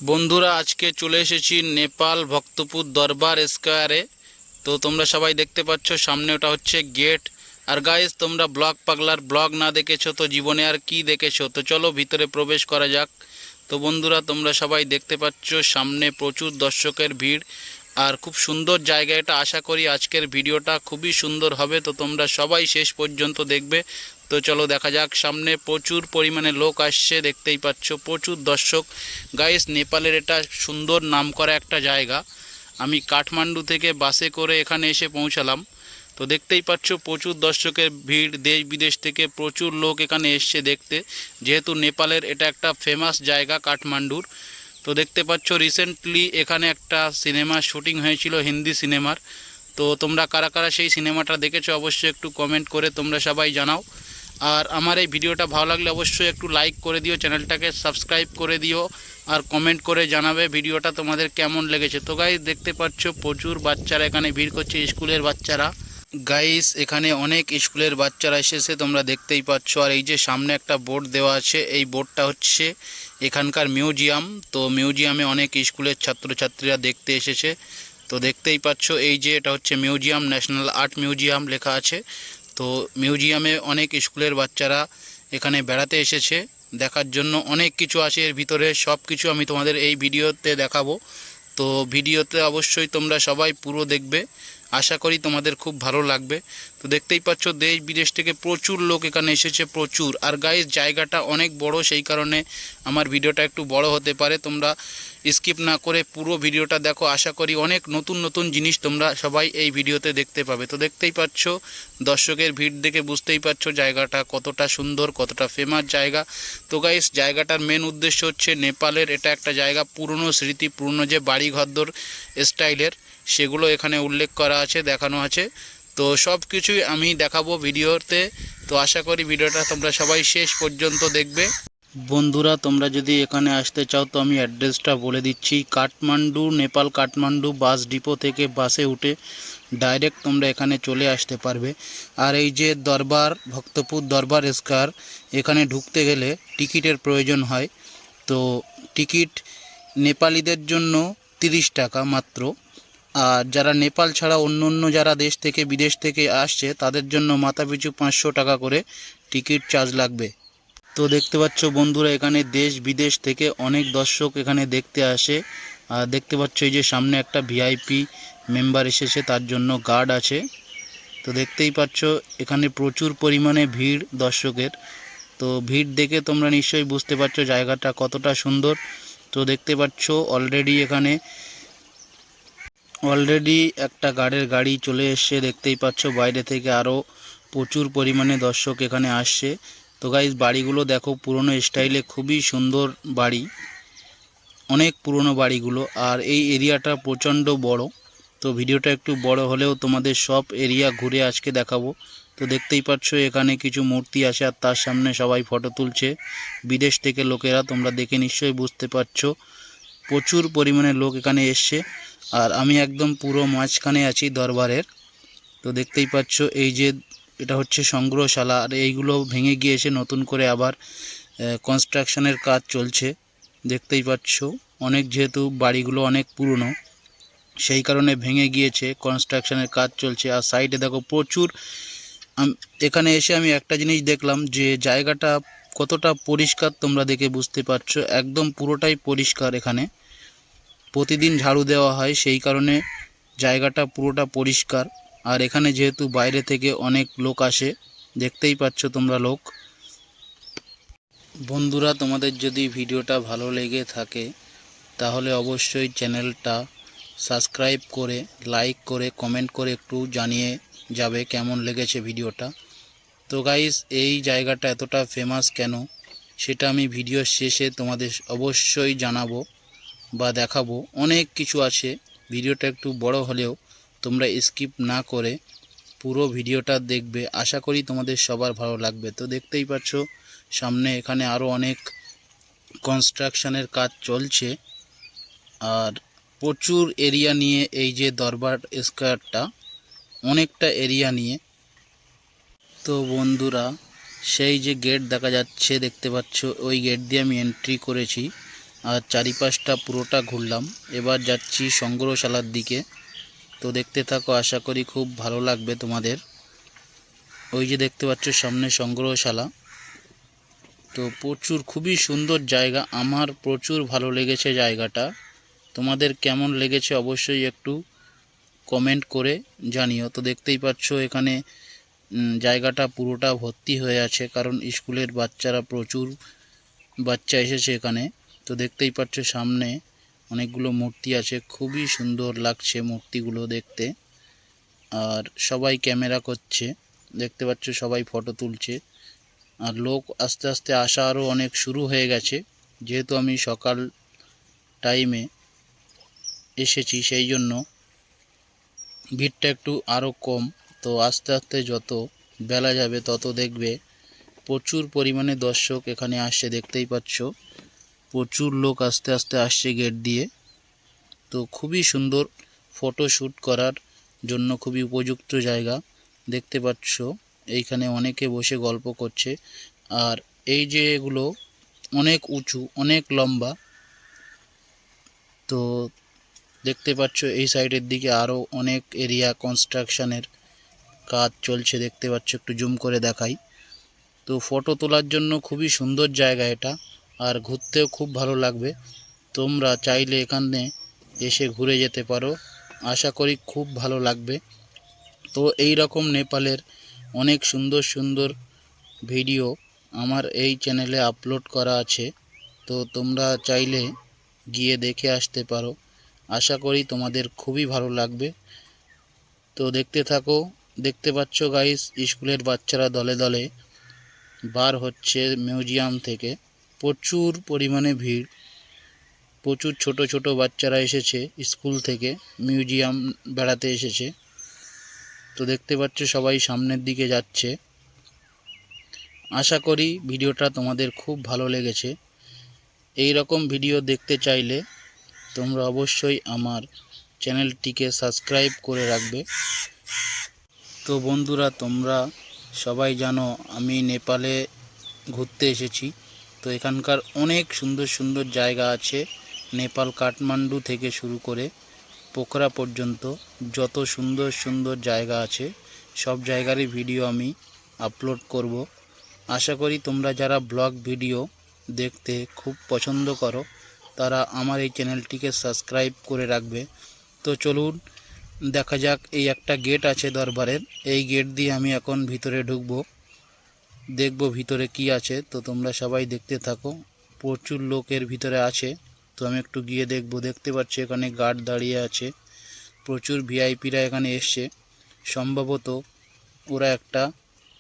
বন্ধুরা আজকে চলে এসেছি নেপাল ভক্তপুর দরবার স্কয়ারে। তো তোমরা সবাই দেখতে পাচ্ছ সামনে ওটা হচ্ছে গেট। আর গাইস, তোমরা ব্লগ পাগলার ব্লগ না দেখেছো তো জীবনে আর কি দেখেছো? তো চলো ভিতরে প্রবেশ করা যাক। তো বন্ধুরা তোমরা সবাই দেখতে পাচ্ছ সামনে প্রচুর দর্শকের ভিড় আর খুব সুন্দর জায়গা এটা। আশা করি আজকের ভিডিওটা খুবই সুন্দর হবে, তো তোমরা সবাই শেষ পর্যন্ত দেখবে। তো চলো দেখা যাক। সামনে প্রচুর পরিমাণে লোক আসছে, দেখতেই পাচ্ছ প্রচুর দর্শক। গাইস, নেপালের এটা সুন্দর নামকরা একটা জায়গা। আমি কাঠমান্ডু থেকে বাসে করে এখানে এসে পৌঁছালাম। তো দেখতেই পাচ্ছ প্রচুর দর্শকের ভিড়, দেশ বিদেশ থেকে প্রচুর লোক এখানে এসছে দেখতে, যেহেতু নেপালের এটা একটা ফেমাস জায়গা কাঠমান্ডুর। তো দেখতে পাচ্ছ রিসেন্টলি এখানে একটা সিনেমা শুটিং হয়েছিল, হিন্দি সিনেমার। তো তোমরা কারা কারা সেই সিনেমাটা দেখেছো অবশ্যই একটু কমেন্ট করে তোমরা সবাই জানাও। আর আমার এই ভিডিওটা ভালো লাগলে অবশ্যই একটু লাইক করে দিও, চ্যানেলটাকে সাবস্ক্রাইব করে দিও, আর কমেন্ট করে জানাবে ভিডিওটা তোমাদের কেমন লেগেছে। তো গাইস দেখতে পাচ্ছ প্রচুর বাচ্চারা এখানে ভিড় করছে, স্কুলের বাচ্চারা। গাইস এখানে অনেক স্কুলের বাচ্চারা এসেছে, তোমরা দেখতেই পাচ্ছ। আর এই যে সামনে একটা বোর্ড দেওয়া আছে, এই বোর্ডটা হচ্ছে এখানকার মিউজিয়াম। তো মিউজিয়ামে অনেক স্কুলের ছাত্রছাত্রীরা দেখতে এসেছে। তো দেখতেই পাচ্ছ এই যে এটা হচ্ছে মিউজিয়াম, ন্যাশনাল আর্ট মিউজিয়াম লেখা আছে। তো মিউজিয়ামে অনেক স্কুলের বাচ্চারা এখানে বেড়াতে এসেছে দেখার জন্য। অনেক কিছু আছে এর ভিতরে, সব কিছু আমি তোমাদের এই ভিডিওতে দেখাবো। তো ভিডিওতে অবশ্যই তোমরা সবাই পুরো দেখবে, আশা করি তোমাদের খুব ভালো লাগবে। তো দেখতেই পাচ্ছ দেশ বিদেশ থেকে প্রচুর লোক এখানে এসেছে, প্রচুর। আর গাইস জায়গাটা অনেক বড়, সেই কারণে আমার ভিডিওটা একটু বড় হতে পারে। তোমরা স্কিপ না করে পুরো ভিডিওটা দেখো, আশা করি অনেক নতুন নতুন জিনিস তোমরা সবাই এই ভিডিওতে দেখতে পাবে। তো দেখতেই পাচ্ছ দর্শকের ভিড় দেখে বুঝতেই পারছো জায়গাটা কতটা সুন্দর, কতটা ফেমাস জায়গা। তো গাইস জায়গাটার মেন উদ্দেশ্য হচ্ছে নেপালের এটা একটা জায়গা, পুরনো স্মৃতি, পুরনো যে বাড়ি ঘরদোর স্টাইলের, সেগুলো এখানে উল্লেখ করা আছে, দেখানো আছে। তো সব কিছুই আমি দেখাবো ভিডিওতে। তো আশা করি ভিডিওটা তোমরা সবাই শেষ পর্যন্ত দেখবে। বন্ধুরা তোমরা যদি এখানে আসতে চাও তো আমি অ্যাড্রেসটা বলে দিচ্ছি। কাঠমান্ডু, নেপাল কাঠমান্ডু বাস ডিপো থেকে বাসে উঠে ডাইরেক্ট তোমরা এখানে চলে আসতে পারবে। আর এই যে দরবার ভক্তপুর দরবার স্কয়ার, এখানে ঢুকতে গেলে টিকিটের প্রয়োজন হয়। তো টিকিট নেপালিদের জন্য 30 টাকা মাত্র। আর যারা নেপাল ছাড়া অন্য অন্য যারা দেশ থেকে বিদেশ থেকে আসছে তাদের জন্য মাথাপিছু 500 টাকা করে টিকিট চার্জ লাগবে। তো দেখতে পাচ্ছ বন্ধুরা এখানে দেশ বিদেশ থেকে অনেক দর্শক এখানে দেখতে আসে। আর দেখতে পাচ্ছ এই যে সামনে একটা ভিআইপি মেম্বার এসেছে, তার জন্য গার্ড আছে। তো দেখতেই পাচ্ছ এখানে প্রচুর পরিমাণে ভিড় দর্শকের। তো ভিড় দেখে তোমরা নিশ্চয়ই বুঝতে পারছো জায়গাটা কতটা সুন্দর। তো দেখতে পাচ্ছ অলরেডি একটা গার্ডের গাড়ি চলে এসছে, দেখতেই পাচ্ছ বাইরে থেকে আরও প্রচুর পরিমাণে দর্শক এখানে আসছে। তো গাইস বাড়িগুলো দেখো পুরনো স্টাইলে, খুবই সুন্দর বাড়ি, অনেক পুরনো বাড়িগুলো। আর এই এরিয়াটা প্রচণ্ড বড়। তো ভিডিওটা একটু বড় হলেও তোমাদের সব এরিয়া ঘুরে আজকে দেখাবো। তো দেখতেই পাচ্ছ এখানে কিছু মূর্তি আছে আর তার সামনে সবাই ফটো তুলছে বিদেশ থেকে লোকেরা। তোমরা দেখে নিশ্চয়ই বুঝতে পারছো প্রচুর পরিমাণে লোক এখানে এসছে। আর আমি একদম পুরো মাঝখানে আছি দরবারের। তো দেখতেই পাচ্ছ এই যে এটা হচ্ছে সংগ্রহশালা, আর এইগুলো ভেঙে গিয়েছে, নতুন করে আবার কনস্ট্রাকশনের কাজ চলছে। দেখতেই পাচ্ছ অনেক, যেহেতু বাড়িগুলো অনেক পুরনো সেই কারণে ভেঙে গিয়েছে, কনস্ট্রাকশনের কাজ চলছে। আর সাইডে দেখো প্রচুর, এখানে এসে আমি একটা জিনিস দেখলাম যে জায়গাটা কতটা পরিষ্কার, তোমরা দেখে বুঝতে পারছো একদম পুরোটাই পরিষ্কার। এখানে প্রতিদিন ঝাড়ু দেওয়া হয়, সেই কারণে জায়গাটা পুরোটা পরিষ্কার। আর এখানে যেহেতু বাইরে থেকে অনেক লোক আসে, দেখতেই পাচ্ছ তোমরা লোক। বন্ধুরা তোমাদের যদি ভিডিওটা ভালো লেগে থাকে তাহলে অবশ্যই চ্যানেলটা সাবস্ক্রাইব করে, লাইক করে, কমেন্ট করে একটু জানিয়ে যাবে কেমন লেগেছে ভিডিওটা। তো গাইস এই জায়গাটা এতটা ফেমাস কেন সেটা আমি ভিডিওর শেষে তোমাদের অবশ্যই জানাবো বা দেখাবো। অনেক কিছু আছে, ভিডিওটা একটু বড় হলেও তোমরা স্কিপ না করে পুরো ভিডিওটা দেখবে, আশা করি তোমাদের সবার ভালো লাগবে। তো দেখতেই পাচ্ছ সামনে এখানে আরও অনেক কনস্ট্রাকশনের কাজ চলছে। আর প্রচুর এরিয়া নিয়ে এই যে দরবার স্কয়ারটা, অনেকটা এরিয়া নিয়ে। তো বন্ধুরা সেই যে গেট দেখা যাচ্ছে দেখতে পাচ্ছ, ওই গেট দিয়ে আমি এন্ট্রি করেছি। আর চারিপাশটা পুরোটা ঘুরলাম। এবার যাচ্ছি সংগ্রহশালার দিকে। তো দেখতে থাকো, আশা করি খুব ভালো লাগবে তোমাদের। ওই যে দেখতে পাচ্ছ সামনে সংগ্রহশালা। তো প্রচুর খুবই সুন্দর জায়গা, আমার প্রচুর ভালো লেগেছে জায়গাটা। তোমাদের কেমন লেগেছে অবশ্যই একটু কমেন্ট করে জানিও। তো দেখতেই পাচ্ছ এখানে জায়গাটা পুরোটা ভর্তি হয়ে আছে, কারণ স্কুলের বাচ্চারা প্রচুর বাচ্চা এসেছে এখানে। তো দেখতেই পাচ্ছ সামনে অনেকগুলো মূর্তি আছে, খুবই সুন্দর লাগছে মূর্তিগুলো দেখতে। আর সবাই ক্যামেরা করছে, দেখতে পাচ্ছ সবাই ফটো তুলছে। আর লোক আস্তে আস্তে আসা আরও অনেক শুরু হয়ে গেছে, যেহেতু আমি সকাল টাইমে এসেছি সেই জন্য ভিড়টা একটু আরও কম। তো আস্তে আস্তে যত বেলা যাবে তত দেখবে প্রচুর পরিমাণে দর্শক এখানে আসছে। দেখতেই পাচ্ছ প্রচুর লোক আস্তে আস্তে আসছে গেট দিয়ে। তো খুবই সুন্দর, ফটো শ্যুট করার জন্য খুবই উপযুক্ত জায়গা। দেখতে পাচ্ছ এইখানে অনেকে বসে গল্প করছে। আর এই যে এগুলো অনেক উঁচু, অনেক লম্বা। তো দেখতে পাচ্ছ এই সাইডের দিকে আরও অনেক এরিয়া কনস্ট্রাকশনের কাজ চলছে, দেখতে পাচ্ছ, একটু জুম করে দেখাই। তো ফটো তোলার জন্য খুবই সুন্দর জায়গা এটা, আর ঘুরতেও খুব ভালো লাগবে। তোমরা চাইলে এখানে এসে ঘুরে যেতে পারো, আশা করি খুব ভালো লাগবে। তো এই রকম নেপালের অনেক সুন্দর সুন্দর ভিডিও আমার এই চ্যানেলে আপলোড করা আছে। তো তোমরা চাইলে গিয়ে দেখে আসতে পারো, আশা করি তোমাদের খুবই ভালো লাগবে। তো দেখতে থাকো। দেখতে পাচ্ছ গাইস, স্কুলের বাচ্চারা দলে দলে বার হচ্ছে মিউজিয়াম থেকে। প্রচুর পরিমাণে ভিড়, প্রচুর ছোট ছোট বাচ্চারা এসেছে স্কুল থেকে, মিউজিয়াম বেড়াতে এসেছে। তো দেখতে পাচ্ছ সবাই সামনের দিকে যাচ্ছে। আশা করি ভিডিওটা তোমাদের খুব ভালো লেগেছে। এই রকম ভিডিও দেখতে চাইলে তোমরা অবশ্যই আমার চ্যানেলটিকে সাবস্ক্রাইব করে রাখবে। তো বন্ধুরা, তোমরা সবাই জানো আমি নেপালে ঘুরতে এসেছি। তো এখানকার অনেক সুন্দর সুন্দর জায়গা আছে। নেপাল কাঠমান্ডু থেকে শুরু করে পোখরা পর্যন্ত যত সুন্দর সুন্দর জায়গা আছে সব জায়গারই ভিডিও আমি আপলোড করব। আশা করি তোমরা যারা ব্লগ ভিডিও দেখতে খুব পছন্দ করো তারা আমার এই চ্যানেলটিকে সাবস্ক্রাইব করে রাখবে। তো চলুন দেখা যাক। এই একটা গেট আছে দরবারের, এই গেট দিয়ে আমি এখন ভিতরে ঢুকবো, দেখব ভিতরে কি আছে। তো তোমরা সবাই দেখতে থাকো। প্রচুর লোকের ভিতরে আছে, তো আমি একটু গিয়ে দেখব। দেখতে পাচ্ছি এখানে গার্ড দাঁড়িয়ে আছে, প্রচুর ভিআইপিরা এখানে এসছে। সম্ভবত ওরা একটা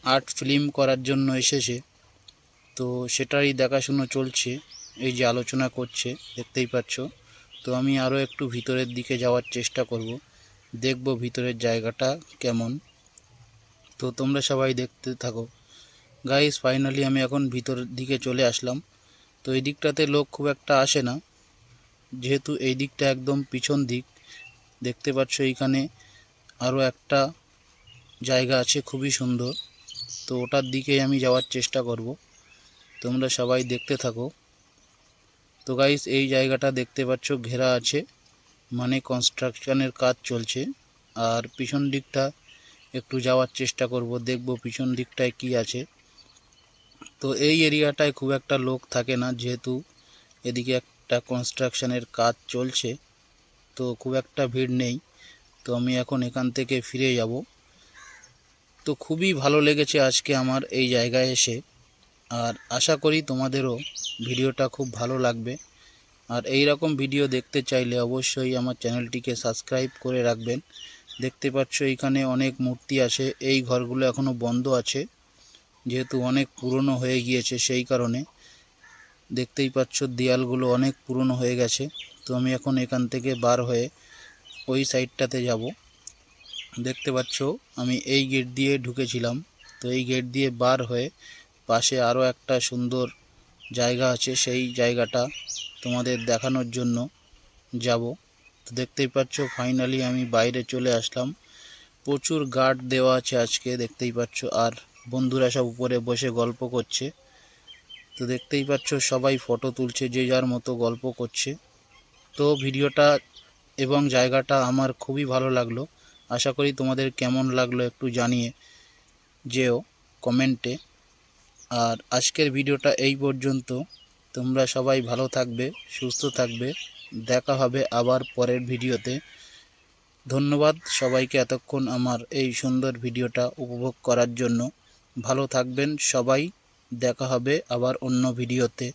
আর্ট ফিল্ম করার জন্য এসেছে, তো সেটারই দেখাশুনো চলছে। এই যে আলোচনা করছে দেখতেই পাচ্ছ। তো আমি আরও একটু ভিতরের দিকে যাওয়ার চেষ্টা করব, দেখব ভিতরের জায়গাটা কেমন। তো তোমরা সবাই দেখতে থাকো গাইস। ফাইনালি আমি এখন ভিতরের দিকে চলে আসলাম। তো এই দিকটাতে লোক খুব একটা আসে না, যেহেতু এই দিকটা একদম পিছন দিক। দেখতে পাচ্ছ এইখানে আরও একটা জায়গা আছে খুবই সুন্দর, তো ওটার দিকেই আমি যাওয়ার চেষ্টা করব। তোমরা সবাই দেখতে থাকো। তো গাইস এই জায়গাটা দেখতে পাচ্ছ ঘেরা আছে, মানে কনস্ট্রাকশনের কাজ চলছে। আর পিছন দিকটা একটু যাওয়ার চেষ্টা করব, দেখব পিছন দিকটায় কি আছে। তো এই এরিয়াটায় খুব একটা লোক থাকে না, যেহেতু এদিকে একটা কনস্ট্রাকশনের কাজ চলছে, তো খুব একটা ভিড় নেই। তো আমি এখন এখান থেকে ফিরে যাব। তো খুবই ভালো লেগেছে আজকে আমার এই জায়গায় এসে, আর আশা করি তোমাদেরও ভিডিওটা খুব ভালো লাগবে। আর এই রকম ভিডিও দেখতে চাইলে অবশ্যই আমার চ্যানেলটিকে সাবস্ক্রাইব করে রাখবেন। দেখতে পাচ্ছ এইখানে অনেক মূর্তি আছে। এই ঘরগুলো এখনও বন্ধ আছে, যেহেতু অনেক পুরনো হয়ে গিয়েছে, সেই কারণে দেখতেই পাচ্ছ দেয়ালগুলো অনেক পুরনো হয়ে গেছে। তো আমি এখন এখান থেকে বার হয়ে ওই সাইডটাতে যাব। দেখতে পাচ্ছ আমি এই গেট দিয়ে ঢুকেছিলাম, তো এই গেট দিয়ে বার হয়ে পাশে আরও একটা সুন্দর জায়গা আছে, সেই জায়গাটা তোমাদের দেখানোর জন্য যাব। তো দেখতেই পাচ্ছ ফাইনালি আমি বাইরে চলে আসলাম। প্রচুর গার্ড দেওয়া আছে আজকে, দেখতেই পাচ্ছ। আর বন্ধুরা সব উপরে বসে গল্প করছে। তো দেখতেই পাচ্ছ সবাই ফটো তুলছে, যে যার মতো গল্প করছে। তো ভিডিওটা এবং জায়গাটা আমার খুবই ভালো লাগলো। আশা করি তোমাদের কেমন লাগলো একটু জানিয়ে যেও কমেন্টে। আর আজকের ভিডিওটা এই পর্যন্ত। তোমরা সবাই ভালো থাকবে, সুস্থ থাকবে। দেখা হবে আবার পরের ভিডিওতে। ধন্যবাদ সবাইকে এতক্ষণ আমার এই সুন্দর ভিডিওটা উপভোগ করার জন্য। ভালো থাকবেন সবাই। দেখা হবে আবার অন্য ভিডিওতে।